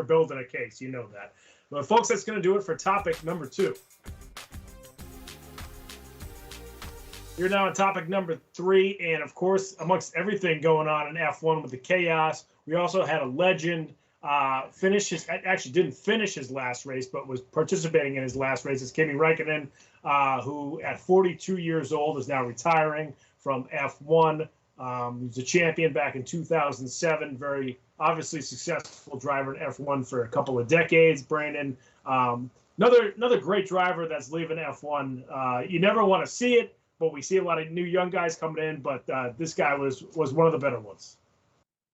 building a case. You know that. But folks, that's going to do it for topic number 2. You're now on topic number 3, and of course, amongst everything going on in F1 with the chaos, we also had a legend didn't finish his last race, but was participating in his last race. It's Kimi Raikkonen, who at 42 years old is now retiring from F1. He was a champion back in 2007, very obviously successful driver in F1 for a couple of decades. Brandon, another great driver that's leaving F1. You never want to see it, but we see a lot of new young guys coming in, but this guy was one of the better ones.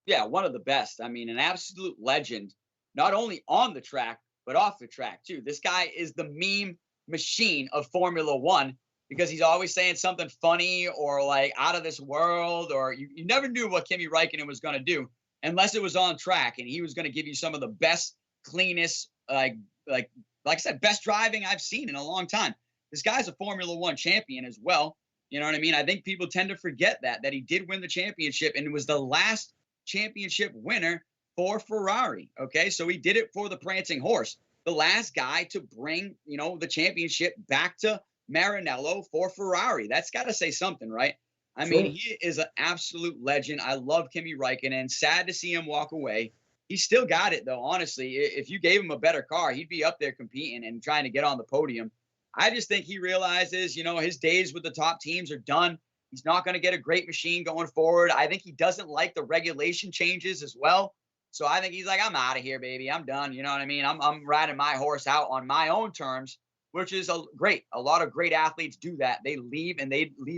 Yeah, one of the best. I mean, an absolute legend, not only on the track, but off the track, too. This guy is the meme machine of Formula One because he's always saying something funny or like out of this world, or you never knew what Kimi Raikkonen was going to do unless it was on track, and he was going to give you some of the best, cleanest, like I said, best driving I've seen in a long time. This guy's a Formula One champion as well. You know what I mean? I think people tend to forget that he did win the championship, and it was the last championship winner for Ferrari. Okay, so he did it for the prancing horse, the last guy to bring the championship back to Maranello for Ferrari. That's got to say something, right? I mean, he is an absolute legend. I love Kimi Raikkonen. Sad to see him walk away. He still got it, though. Honestly, if you gave him a better car, he'd be up there competing and trying to get on the podium. I just think he realizes, his days with the top teams are done. He's not going to get a great machine going forward. I think he doesn't like the regulation changes as well. So I think he's like, I'm out of here, baby. I'm done. You know what I mean? I'm riding my horse out on my own terms, which is great. A lot of great athletes do that. They leave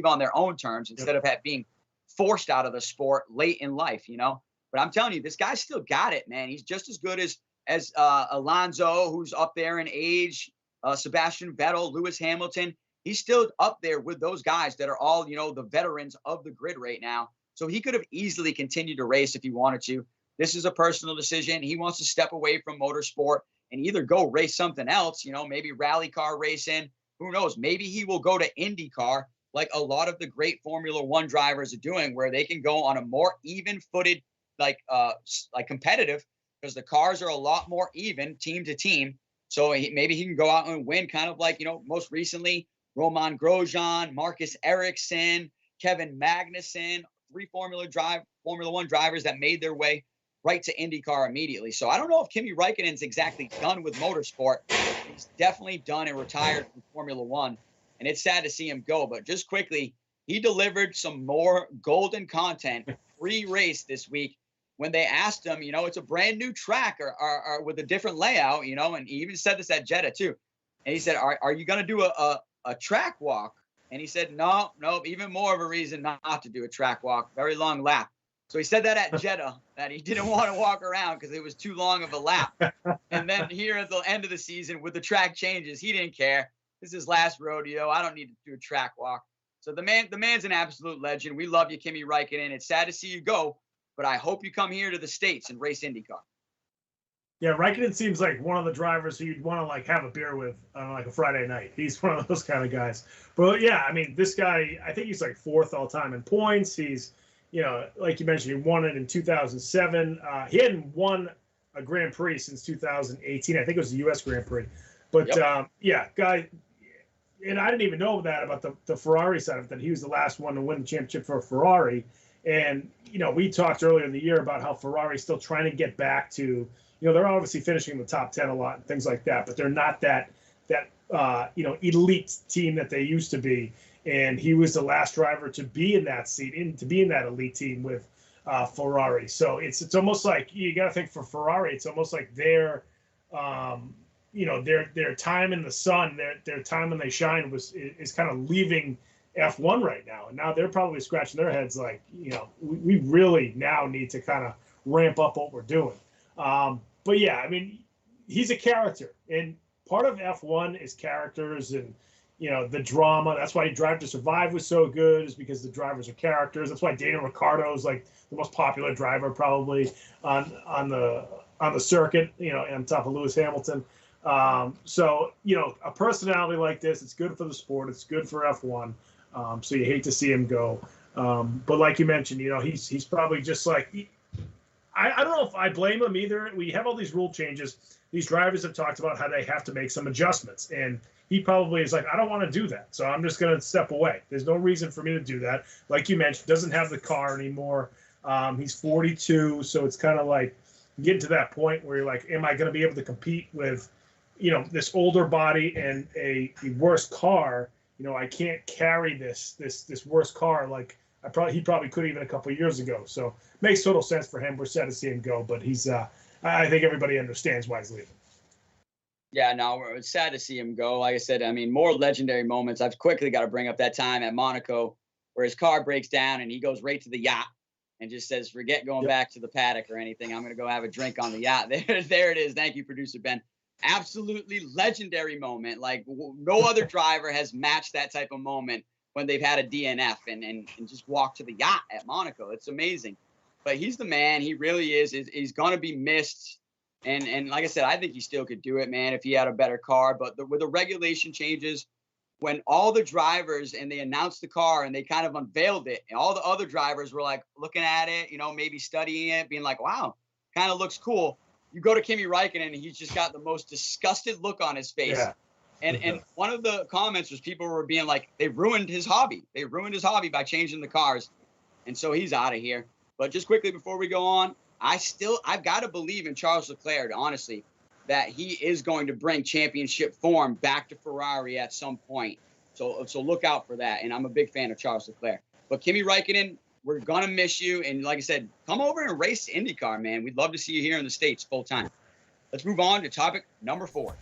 on their own terms instead of being forced out of the sport late in life, But I'm telling you, this guy still got it, man. He's just as good as Alonso, who's up there in age, Sebastian Vettel, Lewis Hamilton. He's still up there with those guys that are all, the veterans of the grid right now. So he could have easily continued to race if he wanted to. This is a personal decision. He wants to step away from motorsport and either go race something else, maybe rally car racing. Who knows? Maybe he will go to IndyCar like a lot of the great Formula One drivers are doing, where they can go on a more even-footed, like competitive, because the cars are a lot more even team to team. So maybe he can go out and win, kind of like, most recently, Roman Grosjean, Marcus Ericsson, Kevin Magnussen, 3 Formula One drivers that made their way right to IndyCar immediately. So I don't know if Kimi Raikkonen's exactly done with motorsport. He's definitely done and retired from Formula One, and it's sad to see him go. But just quickly, he delivered some more golden content pre-race this week when they asked him, it's a brand new track or with a different layout, and he even said this at Jeddah too. And he said, are you going to do a track walk? And he said, no, even more of a reason not to do a track walk, very long lap. So he said that at Jeddah, that he didn't want to walk around because it was too long of a lap. And then here at the end of the season with the track changes, he didn't care. This is his last rodeo. I don't need to do a track walk. So the man's an absolute legend. We love you, Kimi Raikkonen. It's sad to see you go, but I hope you come here to the States and race IndyCar. Yeah, Raikkonen seems like one of the drivers who you'd want to have a beer with on a Friday night. He's one of those kind of guys. But yeah, I mean, this guy, I think he's 4th all time in points. He's, like you mentioned, he won it in 2007. He hadn't won a Grand Prix since 2018. I think it was the U.S. Grand Prix. But yeah, guy, and I didn't even know that about the Ferrari side of it, that he was the last one to win the championship for Ferrari. And, we talked earlier in the year about how Ferrari's still trying to get back to, they're obviously finishing in the top 10 a lot and things like that, but they're not that elite team that they used to be. And he was the last driver to be in that seat, to be in that elite team with Ferrari. So it's almost like, you got to think for Ferrari, it's almost like their time in the sun, their time when they shine is kind of leaving F1 right now. And now they're probably scratching their heads like, we really now need to kind of ramp up what we're doing. But yeah, I mean, he's a character, and part of F1 is characters and, the drama. That's why Drive to Survive was so good, is because the drivers are characters. That's why Daniel Ricciardo is the most popular driver probably on the circuit, on top of Lewis Hamilton. So, a personality like this, it's good for the sport. It's good for F1. So you hate to see him go. But like you mentioned, he's probably just like, I don't know if I blame him either. We have all these rule changes. These drivers have talked about how they have to make some adjustments, and he probably is like, I don't want to do that, so I'm just going to step away. There's no reason for me to do that. Like you mentioned, doesn't have the car anymore. He's 42, so it's kind of like getting to that point where you're like, am I going to be able to compete with, this older body and a worse car? I can't carry this worse car like he probably could even a couple of years ago. So makes total sense for him. We're sad to see him go, but he's I think everybody understands why he's leaving. Yeah, no, it's sad to see him go. Like I said, I mean, more legendary moments. I've quickly got to bring up that time at Monaco where his car breaks down and he goes right to the yacht and just says, forget going back to the paddock or anything. I'm going to go have a drink on the yacht. There it is. Thank you, producer Ben. Absolutely legendary moment. Like no other driver has matched that type of moment when they've had a DNF and just walk to the yacht at Monaco. It's amazing. But he's the man. He really is. He's going to be missed. And like I said, I think he still could do it, man, if he had a better car. But with the regulation changes, when all the drivers and they announced the car and they kind of unveiled it, and all the other drivers were like looking at it, maybe studying it, being like, wow, kind of looks cool. You go to Kimi Raikkonen and he's just got the most disgusted look on his face. Yeah. And one of the comments was people were being like, they ruined his hobby. They ruined his hobby by changing the cars. And so he's out of here. But just quickly before we go on, I've got to believe in Charles Leclerc, honestly, that he is going to bring championship form back to Ferrari at some point. So look out for that. And I'm a big fan of Charles Leclerc. But Kimi Raikkonen, we're going to miss you. And like I said, come over and race IndyCar, man. We'd love to see you here in the States full time. Let's move on to topic number 4.